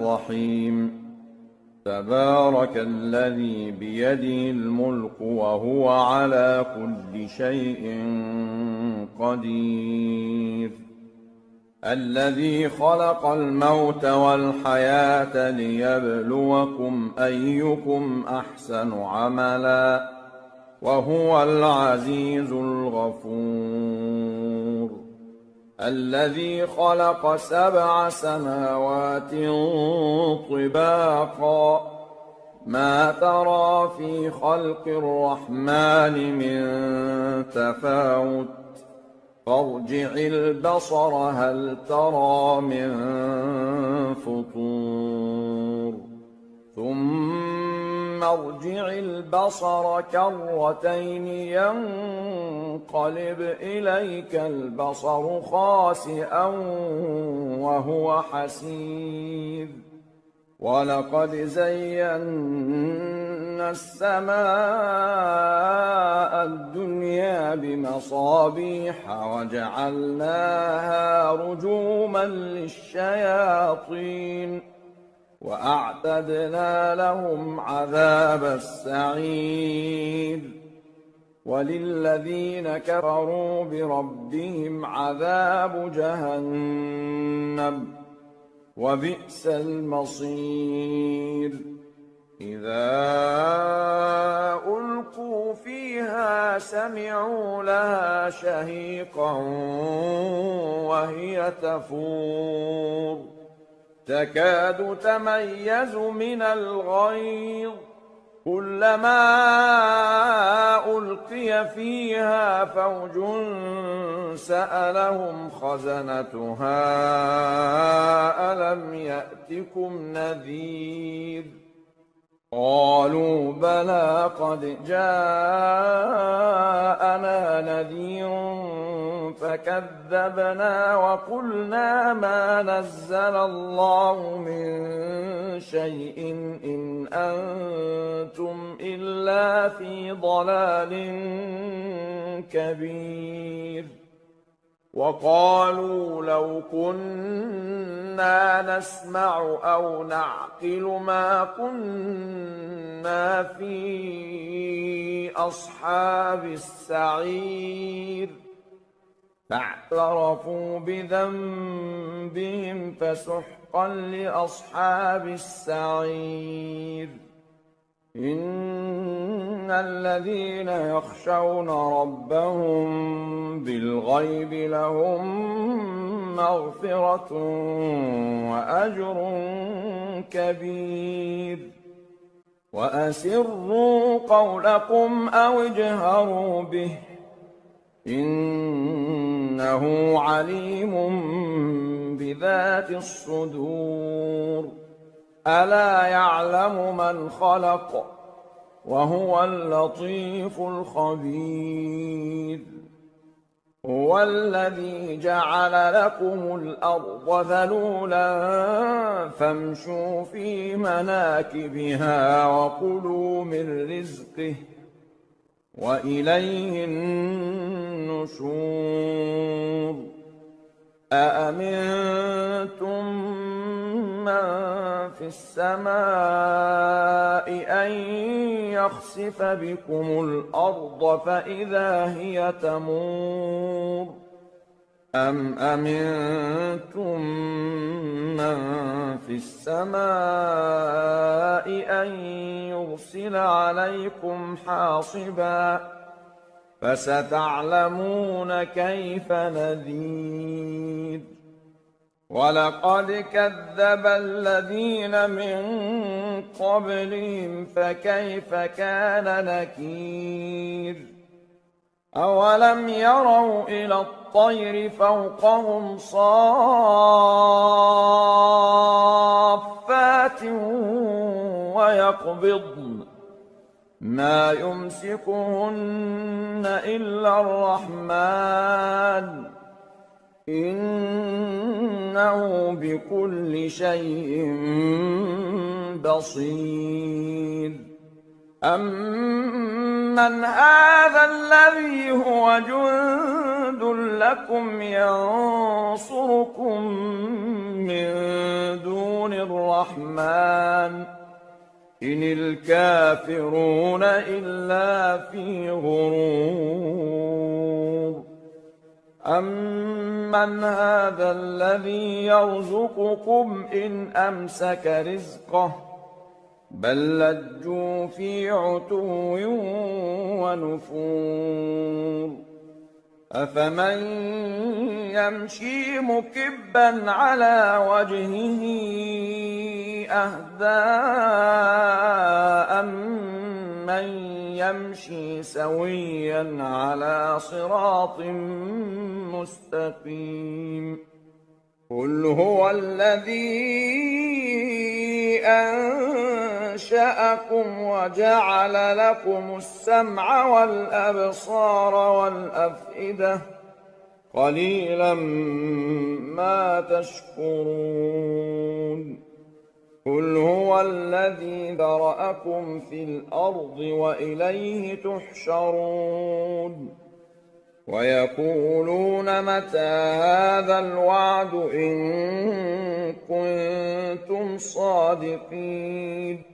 الرحيم تبارك الذي بيده الملك وهو على كل شيء قدير الذي خلق الموت والحياة ليبلوكم أيكم أحسن عملا وهو العزيز الغفور الذي خلق 7 سماوات طباقا ما ترى في خلق الرحمن من تفاوت فارجع البصر هل ترى من فطور ثم ارجع البصر كرتين ينقلب إليك البصر خاسئا وهو حسير ولقد زينا السماء الدنيا بمصابيح وجعلناها رجوما للشياطين وأعتدنا لهم عذاب السعير وللذين كفروا بربهم عذاب جهنم وبئس المصير إذا ألقوا فيها سمعوا لها شهيقا وهي تفور تكاد تميز من الغيظ كلما ألقي فيها فوج سألهم خزنتها ألم يأتكم نذير قالوا بلى قد جاءنا نذير فكذبنا وقلنا ما نزل الله من شيء إن أنتم إلا في ضلال كبير وقالوا لو كنا نسمع أو نعقل ما كنا في أصحاب السعير فاعترفوا بذنبهم فسحقا لأصحاب السعير إن الذين يخشون ربهم بالغيب لهم مغفرة وأجر كبير وأسروا قولكم أو اجهروا به إنه عليم بذات الصدور ألا يعلم من خلق وهو اللطيف الخبير هو الذي جعل لكم الأرض ذلولا فامشوا في مناكبها وكلوا من رزقه وإليه النشور أأمنتم من في السماء أن يخسف بكم الأرض فإذا هي تمور أم أمنتم من في السماء أن يرسل عليكم حاصبا فستعلمون كيف نذير ولقد كذب الذين من قبلهم فكيف كان نكير أولم يروا إلى الطير فوقهم صافات ويقبضن ما يمسكهن إلا الرحمن إنه بكل شيء بصير أَمَّنْ هَذَا الَّذِي هُوَ جُندٌ لَّكُمْ يَنصُرُكُم مِّن دُونِ الرَّحْمَٰنِ إِنِ الْكَافِرُونَ إِلَّا فِي غُرُورٍ أَمَّنْ هَذَا الَّذِي يَرْزُقُكُمْ إِنْ أَمْسَكَ رِزْقَهُ بَل لَّجُّوا فِي عُتُوٍّ وَنُفُورٍ أَفَمَن يَمْشِي مُكِبًّا عَلَىٰ وَجْهِهِ أَهْدَىٰ أَمَّن يَمْشِي سَوِيًّا عَلَىٰ صِرَاطٍ مُّسْتَقِيمٍ قُلْ هُوَ الَّذِي أَنشَأَكُمْ وَجَعَلَ لَكُمُ السَّمْعَ وَالْأَبْصَارَ وَالْأَفْئِدَةَ قَلِيلًا مَّا تَشْكُرُونَ قُلْ هُوَ الَّذِي ذَرَأَكُمْ فِي الْأَرْضِ وَإِلَيْهِ تُحْشَرُونَ وَيَقُولُونَ مَتَىٰ هَٰذَا الْوَعْدُ إِن كُنتُمْ صَادِقِينَ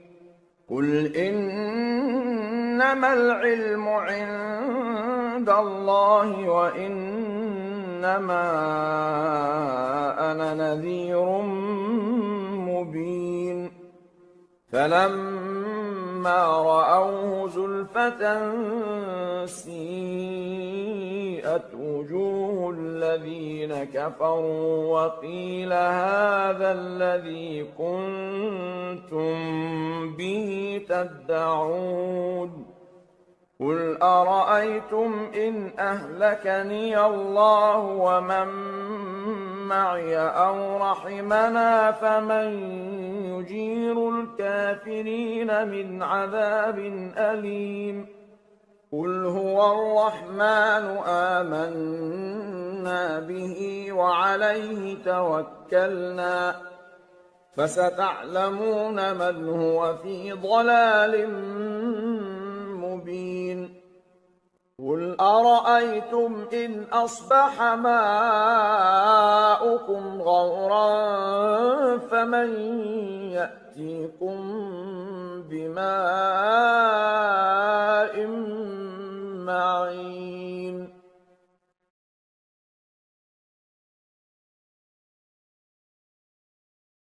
قُلْ إِنَّمَا الْعِلْمُ عِندَ اللَّهِ وَإِنَّمَا أَنَا نَذِيرٌ مُّبِينٌ فَلَمَّا رَأَوْهُ زُلْفَةً سِيئَتْ وُجُوهُ الَّذِينَ كَفَرُوا وَقِيلَ هَٰذَا الَّذِي كُنتُم بِهِ تَدَّعُونَ قُلْ أَرَأَيْتُمْ إِنْ أَهْلَكَنِيَ اللَّهُ وَمَن مَّعِيَ أَوْ رَحِمَنَا فَمَن يُجِيرُ الْكَافِرِينَ مِنْ عَذَابٍ أَلِيمٍ قُلْ هُوَ الرَّحْمَٰنُ آمَنَّا بِهِ وَعَلَيْهِ تَوَكَّلْنَا فَسَتَعْلَمُونَ مَنْ هُوَ فِي ضَلَالٍ مُّبِينٍ قُلْ أَرَأَيْتُمْ إِنْ أَصْبَحَ مَاؤُكُمْ غَوْرًا فَمَن يَأْتِيكُم بِمَاءٍ